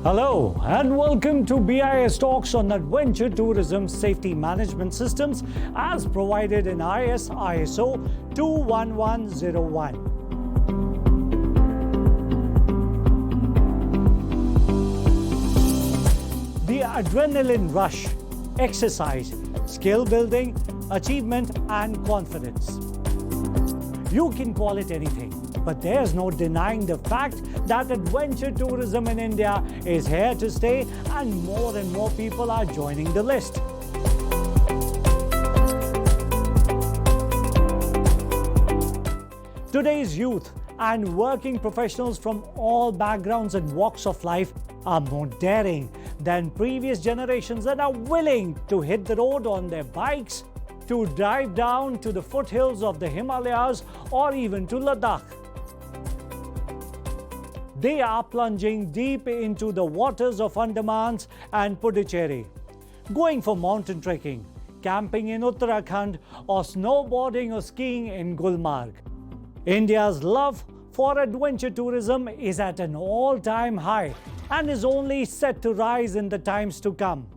Hello and welcome to BIS Talks on Adventure Tourism Safety Management Systems as provided in ISO 21101. The adrenaline rush, exercise, skill building, achievement and confidence. You can call it anything, but there's no denying the fact that adventure tourism in India is here to stay and more people are joining the list. Today's youth and working professionals from all backgrounds and walks of life are more daring than previous generations and are willing to hit the road on their bikes, to drive down to the foothills of the Himalayas or even to Ladakh. They are plunging deep into the waters of Andaman and Puducherry, going for mountain trekking, camping in Uttarakhand, or snowboarding or skiing in Gulmarg. India's love for adventure tourism is at an all-time high and is only set to rise in the times to come.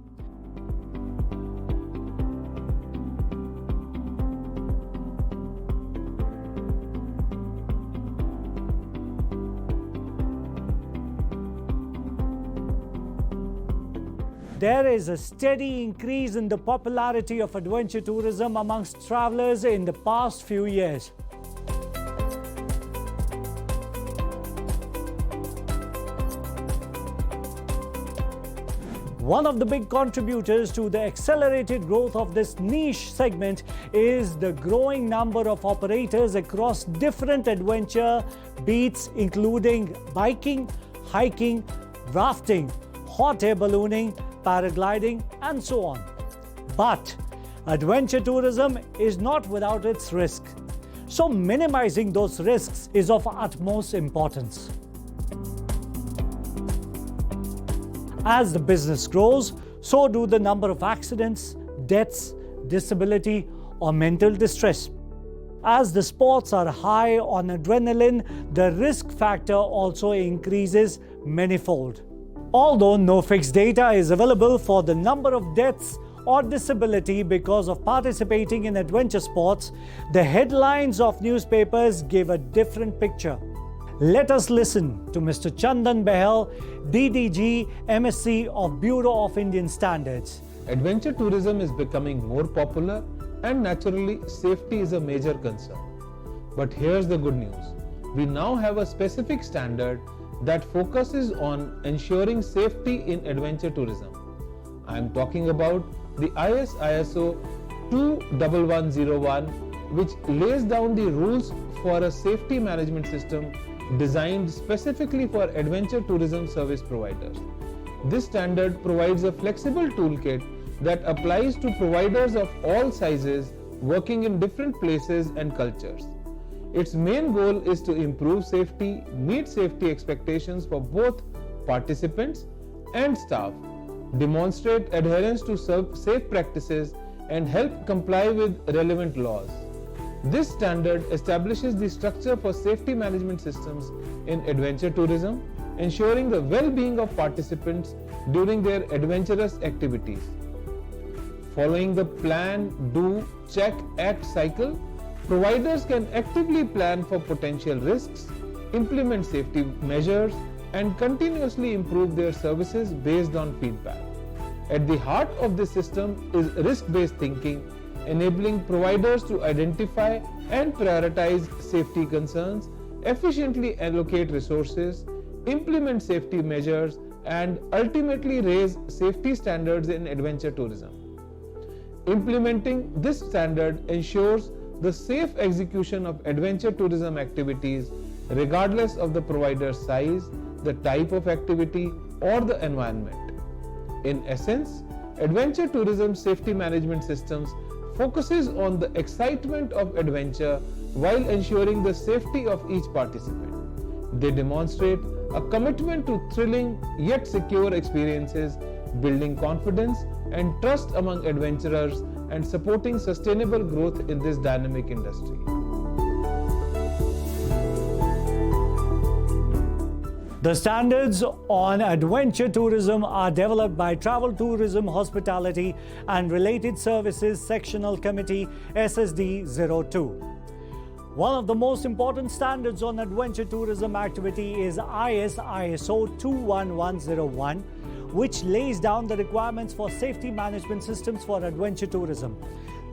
There is a steady increase in the popularity of adventure tourism amongst travelers in the past few years. One of the big contributors to the accelerated growth of this niche segment is the growing number of operators across different adventure beats, including biking, hiking, rafting, hot air ballooning, paragliding, and so on. But adventure tourism is not without its risk. So minimizing those risks is of utmost importance. As the business grows, so do the number of accidents, deaths, disability, or mental distress. As the sports are high on adrenaline, the risk factor also increases manifold. Although no fixed data is available for the number of deaths or disability because of participating in adventure sports, the headlines of newspapers give a different picture. Let us listen to Mr. Chandan Behel, DDG MSc of Bureau of Indian Standards. Adventure tourism is becoming more popular and naturally safety is a major concern. But here's the good news. We now have a specific standard that focuses on ensuring safety in adventure tourism. I am talking about the ISO 21101, which lays down the rules for a safety management system designed specifically for adventure tourism service providers. This standard provides a flexible toolkit that applies to providers of all sizes working in different places and cultures. Its main goal is to improve safety, meet safety expectations for both participants and staff, demonstrate adherence to safe practices, and help comply with relevant laws. This standard establishes the structure for safety management systems in adventure tourism, ensuring the well-being of participants during their adventurous activities. Following the plan, do, check, act cycle, providers can actively plan for potential risks, implement safety measures, and continuously improve their services based on feedback. At the heart of this system is risk-based thinking, enabling providers to identify and prioritize safety concerns, efficiently allocate resources, implement safety measures, and ultimately raise safety standards in adventure tourism. Implementing this standard ensures the safe execution of adventure tourism activities regardless of the provider's size, the type of activity, or the environment. In essence, adventure tourism safety management systems focuses on the excitement of adventure while ensuring the safety of each participant. They demonstrate a commitment to thrilling yet secure experiences, building confidence and trust among adventurers and supporting sustainable growth in this dynamic industry. The standards on adventure tourism are developed by Travel Tourism, Hospitality and Related Services Sectional Committee SSD 02. One of the most important standards on adventure tourism activity is ISO 21101, which lays down the requirements for safety management systems for adventure tourism.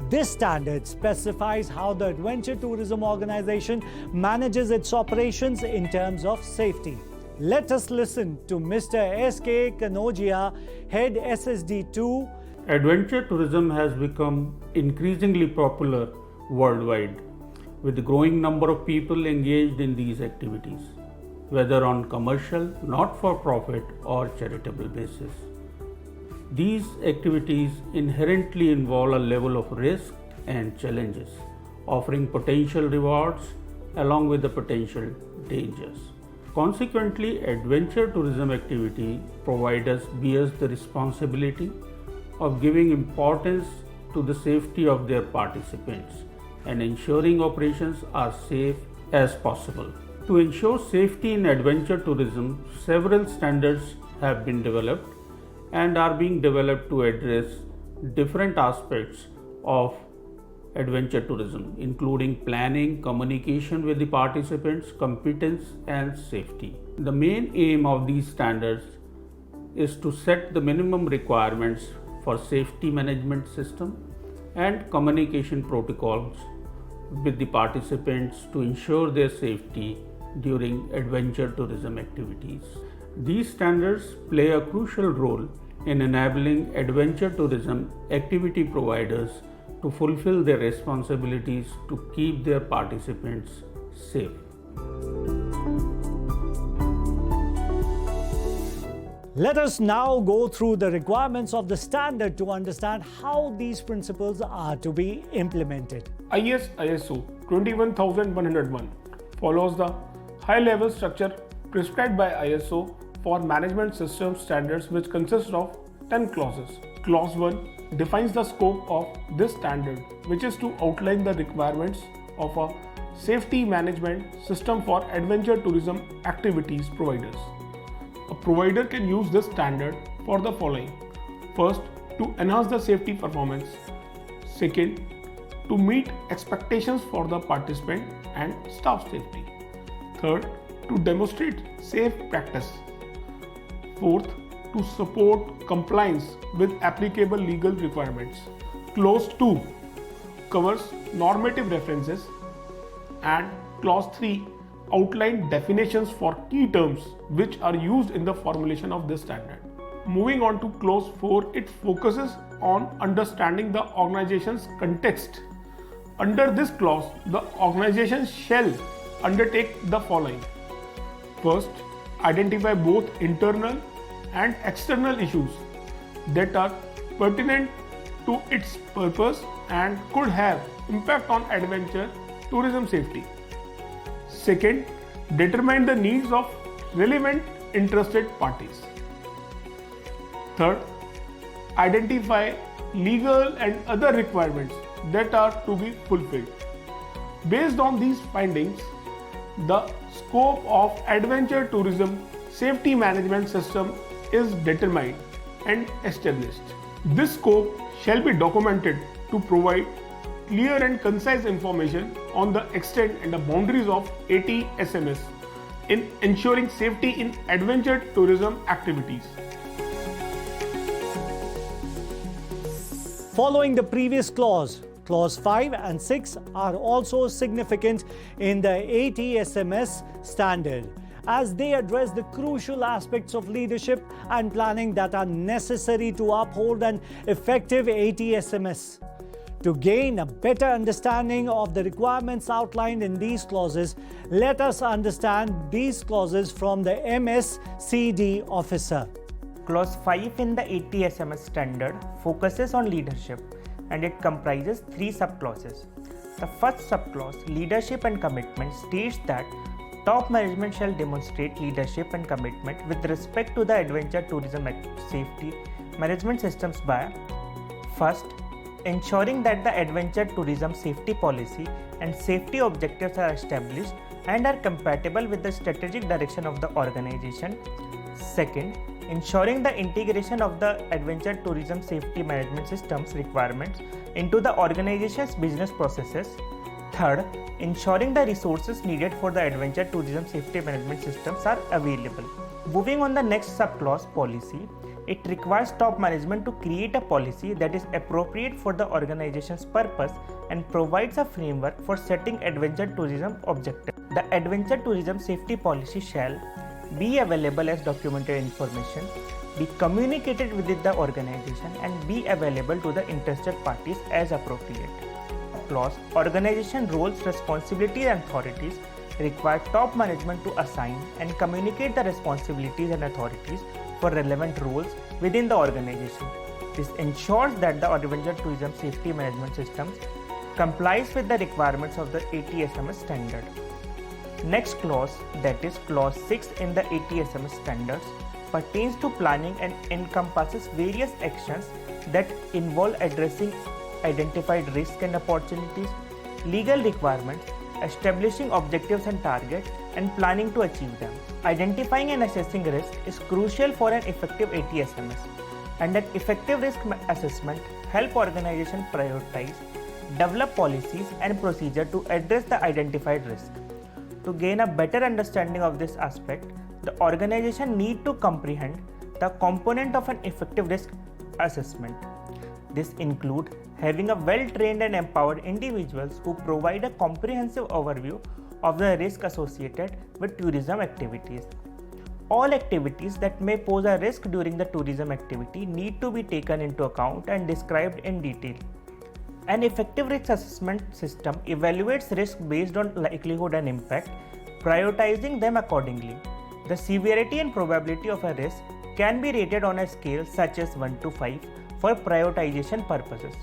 This standard specifies how the adventure tourism organization manages its operations in terms of safety. Let us listen to Mr. S.K. Kanogia, Head SSD2. Adventure tourism has become increasingly popular worldwide, with a growing number of people engaged in these activities, whether on commercial, not-for-profit or charitable basis. These activities inherently involve a level of risk and challenges, offering potential rewards along with the potential dangers. Consequently, adventure tourism activity providers bears the responsibility of giving importance to the safety of their participants and ensuring operations are safe as possible. To ensure safety in adventure tourism, several standards have been developed and are being developed to address different aspects of adventure tourism, including planning, communication with the participants, competence, and safety. The main aim of these standards is to set the minimum requirements for safety management system and communication protocols with the participants to ensure their safety during adventure tourism activities. These standards play a crucial role in enabling adventure tourism activity providers to fulfill their responsibilities to keep their participants safe. Let us now go through the requirements of the standard to understand how these principles are to be implemented. ISO 21101 follows the high-level structure prescribed by ISO for management system standards, which consists of 10 clauses. Clause 1 defines the scope of this standard, which is to outline the requirements of a safety management system for adventure tourism activities providers. A provider can use this standard for the following. First, to enhance the safety performance. Second, to meet expectations for the participant and staff safety. Third, to demonstrate safe practice. Fourth, to support compliance with applicable legal requirements. Clause 2 covers normative references, and Clause 3 outline definitions for key terms which are used in the formulation of this standard. Moving on to Clause 4, it focuses on understanding the organization's context. Under this clause, the organization shall undertake the following. First, identify both internal and external issues that are pertinent to its purpose and could have impact on adventure tourism safety. Second, determine the needs of relevant interested parties. Third, identify legal and other requirements that are to be fulfilled. Based on these findings, the scope of adventure tourism safety management system is determined and established. This scope shall be documented to provide clear and concise information on the extent and the boundaries of ATSMS in ensuring safety in adventure tourism activities. Following the previous clause, Clause 5 and 6 are also significant in the ATSMS standard, as they address the crucial aspects of leadership and planning that are necessary to uphold an effective ATSMS. To gain a better understanding of the requirements outlined in these clauses, let us understand these clauses from the MSCD officer. Clause 5 in the ATSMS standard focuses on leadership and it comprises 3 subclauses. The first subclause, leadership and commitment, states that top management shall demonstrate leadership and commitment with respect to the adventure tourism safety management systems by first, ensuring that the adventure tourism safety policy and safety objectives are established and are compatible with the strategic direction of the organization. Second, ensuring the integration of the adventure tourism safety management systems requirements into the organization's business processes. Third, ensuring the resources needed for the adventure tourism safety management systems are available. Moving on the next subclause, policy, it requires top management to create a policy that is appropriate for the organization's purpose and provides a framework for setting adventure tourism objectives. The adventure tourism safety policy shall be available as documented information, be communicated within the organization and be available to the interested parties as appropriate. Clause, organization roles, responsibilities and authorities require top management to assign and communicate the responsibilities and authorities for relevant roles within the organization. This ensures that the adventure tourism safety management systems complies with the requirements of the ATSMS standard. Next clause, that is clause 6 in the ATSMS standards, pertains to planning and encompasses various actions that involve addressing identified risks and opportunities, legal requirements, establishing objectives and targets, and planning to achieve them. Identifying and assessing risk is crucial for an effective ATSMS, and an effective risk assessment help organizations prioritize, develop policies and procedures to address the identified risk. To gain a better understanding of this aspect, the organization need to comprehend the component of an effective risk assessment. This includes having a well-trained and empowered individuals who provide a comprehensive overview of the risk associated with tourism activities. All activities that may pose a risk during the tourism activity need to be taken into account and described in detail. An effective risk assessment system evaluates risk based on likelihood and impact, prioritizing them accordingly. The severity and probability of a risk can be rated on a scale such as 1 to 5 for prioritization purposes.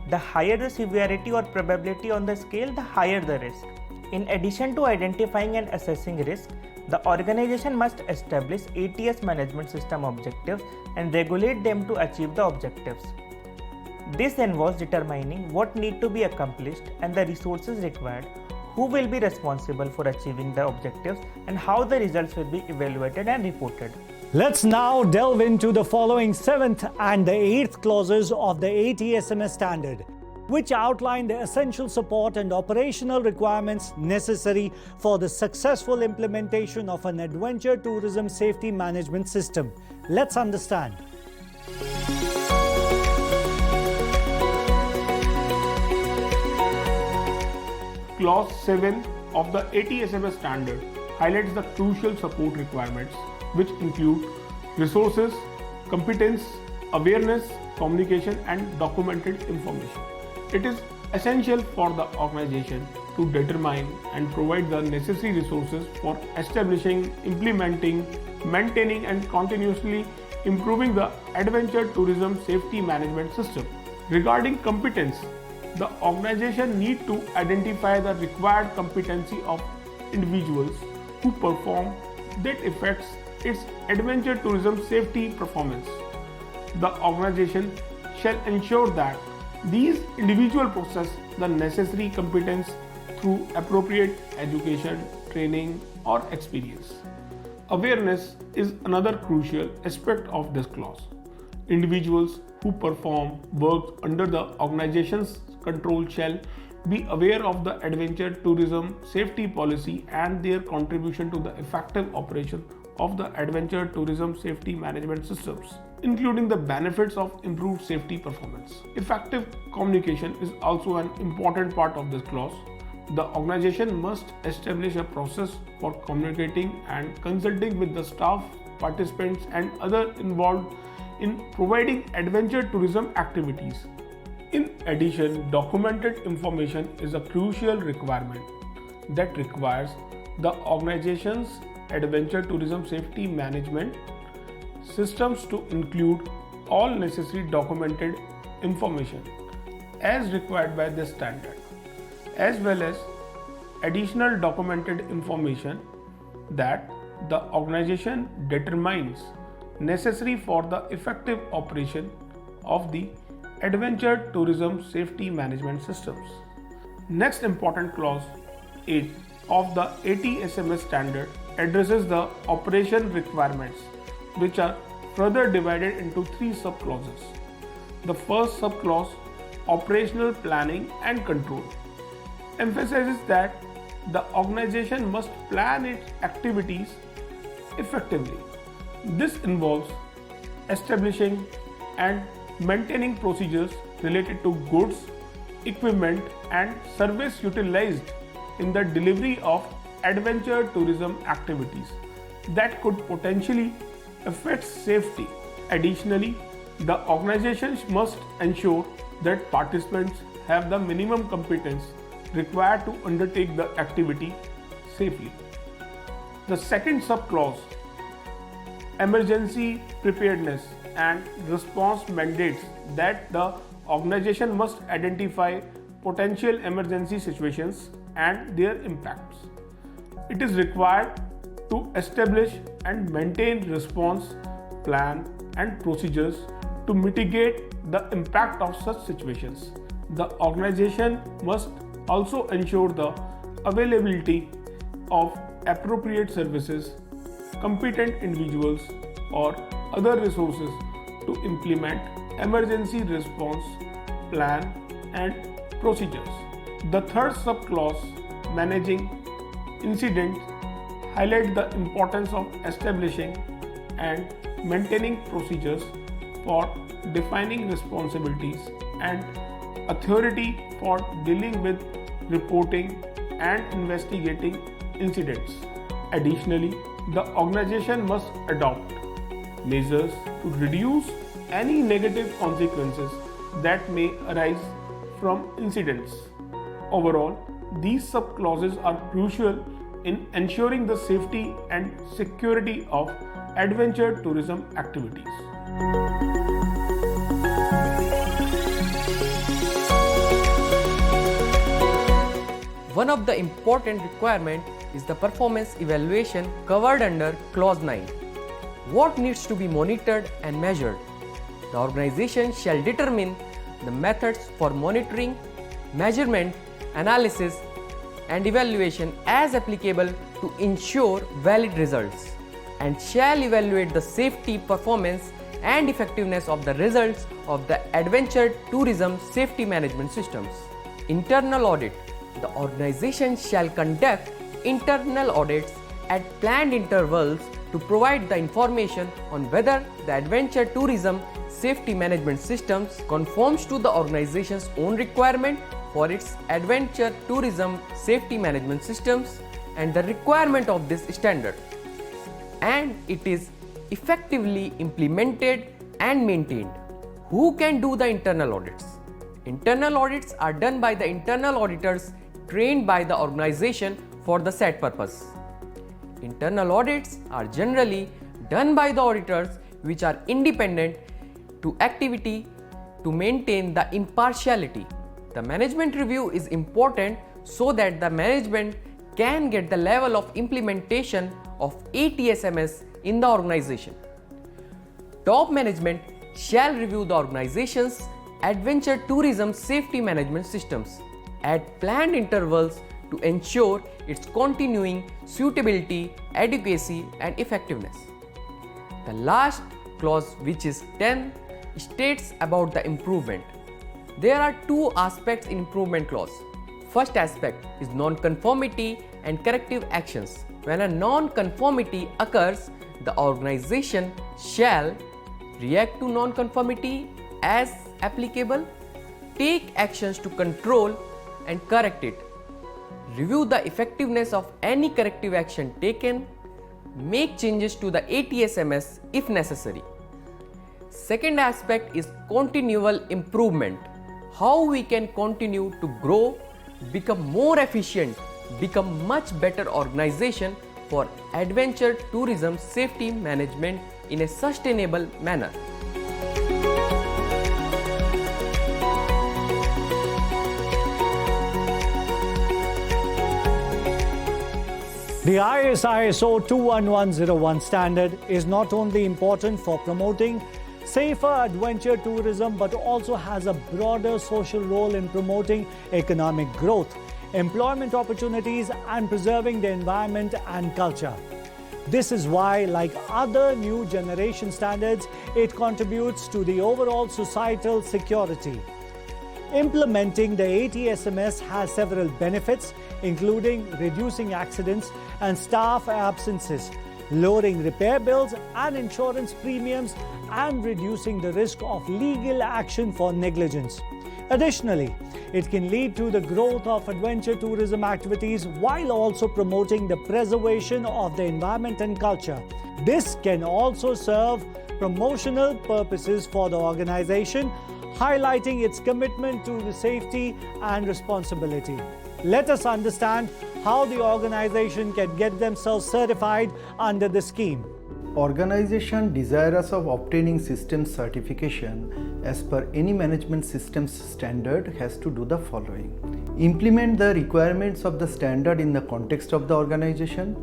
The higher the severity or probability on the scale, the higher the risk. In addition to identifying and assessing risk, the organization must establish ATS management system objectives and regulate them to achieve the objectives. This involves determining what need to be accomplished and the resources required, who will be responsible for achieving the objectives, and how the results will be evaluated and reported. Let's now delve into the following 7th and the 8th clauses of the ATSMS standard, which outline the essential support and operational requirements necessary for the successful implementation of an adventure tourism safety management system. Let's understand. Clause 7 of the ATSMS standard highlights the crucial support requirements, which include resources, competence, awareness, communication, and documented information. It is essential for the organization to determine and provide the necessary resources for establishing, implementing, maintaining, and continuously improving the adventure tourism safety management system. Regarding competence, the organization needs to identify the required competency of individuals who perform that affects its adventure tourism safety performance. The organization shall ensure that these individuals possess the necessary competence through appropriate education, training, or experience. Awareness is another crucial aspect of this clause. Individuals who perform work under the organization's control shall be aware of the adventure tourism safety policy and their contribution to the effective operation of the adventure tourism safety management systems, including the benefits of improved safety performance. Effective communication is also an important part of this clause. The organization must establish a process for communicating and consulting with the staff, participants, and others involved in providing adventure tourism activities. In addition, documented information is a crucial requirement that requires the organization's adventure tourism safety management systems to include all necessary documented information as required by this standard, as well as additional documented information that the organization determines necessary for the effective operation of the adventure tourism safety management systems. Next important clause 8 of the ATSMS standard addresses the operation requirements, which are further divided into 3 subclauses. The first subclause, operational planning and control, emphasizes that the organization must plan its activities effectively. This involves establishing and maintaining procedures related to goods, equipment, and service utilized in the delivery of adventure tourism activities that could potentially affect safety. Additionally, the organization must ensure that participants have the minimum competence required to undertake the activity safely. The second subclause, emergency preparedness and response, mandates that the organization must identify potential emergency situations and their impacts. It is required to establish and maintain response plan and procedures to mitigate the impact of such situations. The organization must also ensure the availability of appropriate services, competent individuals, or other resources to implement emergency response plan and procedures. The third subclause, managing incidents, highlights the importance of establishing and maintaining procedures for defining responsibilities and authority for dealing with reporting and investigating incidents. Additionally, the organization must adopt measures to reduce any negative consequences that may arise from incidents. Overall, these subclauses are crucial in ensuring the safety and security of adventure tourism activities. One of the important requirements is the performance evaluation covered under Clause 9. What needs to be monitored and measured? The organization shall determine the methods for monitoring, measurement, analysis, and evaluation as applicable to ensure valid results, and shall evaluate the safety, performance, and effectiveness of the results of the adventure tourism safety management systems. Internal audit. The organization shall conduct internal audits at planned intervals to provide the information on whether the adventure tourism safety management systems conforms to the organization's own requirement for its adventure tourism safety management systems and the requirement of this standard, and it is effectively implemented and maintained. Who can do the internal audits? Internal audits are done by the internal auditors trained by the organization for the said purpose. Internal audits are generally done by the auditors which are independent to activity to maintain the impartiality. The management review is important so that the management can get the level of implementation of ATSMS in the organization. Top management shall review the organization's adventure tourism safety management systems at planned intervals to ensure its continuing suitability, adequacy, and effectiveness. The last clause, which is 10, states about the improvement. There are two aspects in improvement clause. First aspect is non-conformity and corrective actions. When a non-conformity occurs, the organization shall react to non-conformity as applicable, take actions to control and correct it, review the effectiveness of any corrective action taken, make changes to the ATSMS if necessary. Second aspect is continual improvement. How we can continue to grow, become more efficient, become much better organization for adventure tourism safety management in a sustainable manner. The ISO 21101 standard is not only important for promoting safer adventure tourism but also has a broader social role in promoting economic growth, employment opportunities, and preserving the environment and culture. This is why, like other new generation standards, it contributes to the overall societal security. Implementing the ATSMS has several benefits, including reducing accidents and staff absences, lowering repair bills and insurance premiums, and reducing the risk of legal action for negligence. Additionally, it can lead to the growth of adventure tourism activities while also promoting the preservation of the environment and culture. This can also serve promotional purposes for the organization, highlighting its commitment to the safety and responsibility. Let us understand how the organization can get themselves certified under the scheme. Organization desirous of obtaining systems certification as per any management systems standard has to do the following. Implement the requirements of the standard in the context of the organization.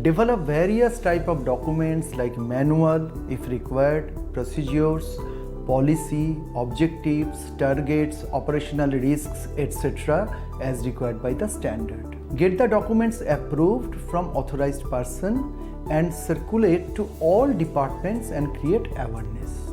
Develop various type of documents like manual, if required, procedures, policy, objectives, targets, operational risks, etc. as required by the standard. Get the documents approved from authorized person and circulate to all departments and create awareness.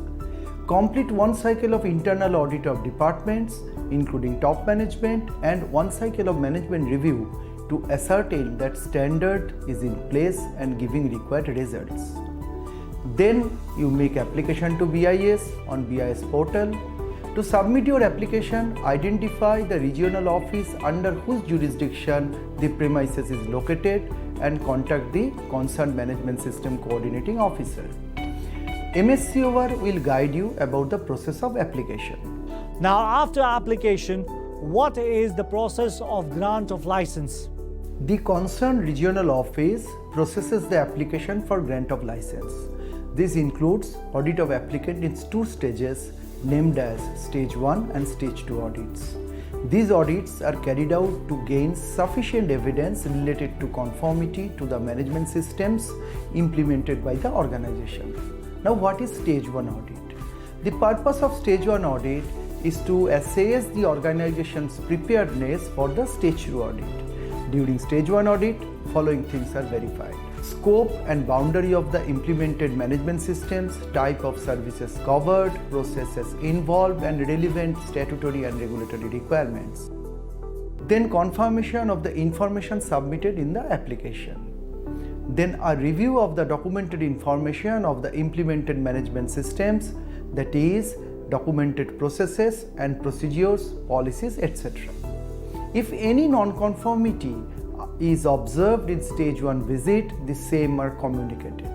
Complete one cycle of internal audit of departments, including top management, and one cycle of management review to ascertain that standard is in place and giving required results. Then you make application to BIS on BIS portal. To submit your application, identify the regional office under whose jurisdiction the premises is located and contact the concerned management system coordinating officer. MSCOR will guide you about the process of application. Now, after application, what is the process of grant of license? The concerned regional office processes the application for grant of license. This includes audit of applicant in two stages named as Stage 1 and Stage 2 audits. These audits are carried out to gain sufficient evidence related to conformity to the management systems implemented by the organization. Now, what is Stage 1 audit? The purpose of Stage 1 audit is to assess the organization's preparedness for the Stage 2 audit. During Stage 1 audit, following things are verified: scope and boundary of the implemented management systems, type of services covered, processes involved, and relevant statutory and regulatory requirements. Then confirmation of the information submitted in the application. Then a review of the documented information of the implemented management systems, that is, documented processes and procedures, policies, etc. If any non-conformity is observed in Stage 1 visit, the same are communicated.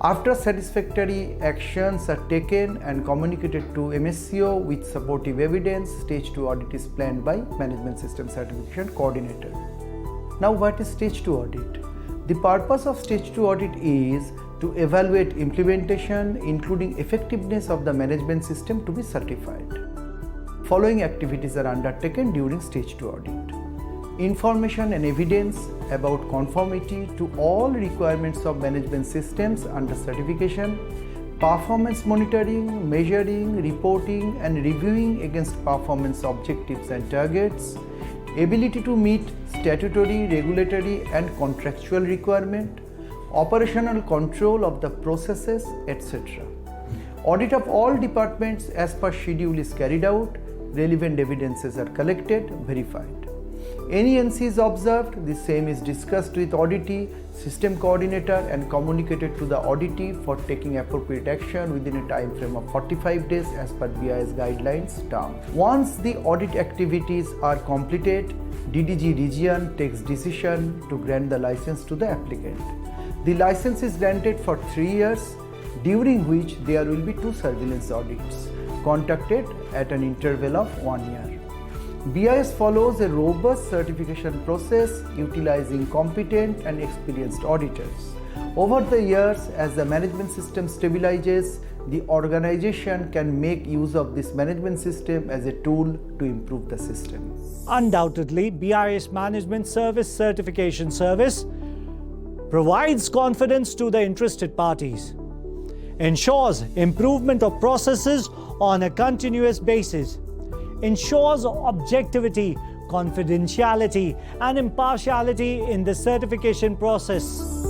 After satisfactory actions are taken and communicated to MSCO with supportive evidence, Stage 2 audit is planned by Management System Certification Coordinator. Now, what is Stage 2 audit? The purpose of Stage 2 audit is to evaluate implementation, including effectiveness of the management system to be certified. Following activities are undertaken during Stage 2 audit. Information and evidence about conformity to all requirements of management systems under certification, performance monitoring, measuring, reporting and reviewing against performance objectives and targets, ability to meet statutory, regulatory and contractual requirement, operational control of the processes, etc. Audit of all departments as per schedule is carried out, relevant evidences are collected, verified. Any NC is observed, the same is discussed with auditee, system coordinator and communicated to the auditee for taking appropriate action within a time frame of 45 days as per BIS guidelines term. Once the audit activities are completed, DDG region takes decision to grant the license to the applicant. The license is granted for 3 years, during which there will be 2 surveillance audits conducted at an interval of 1 year. BIS follows a robust certification process utilizing competent and experienced auditors. Over the years, as the management system stabilizes, the organization can make use of this management system as a tool to improve the system. Undoubtedly, BIS Management Service Certification Service provides confidence to the interested parties, ensures improvement of processes on a continuous basis, ensures objectivity, confidentiality, and impartiality in the certification process.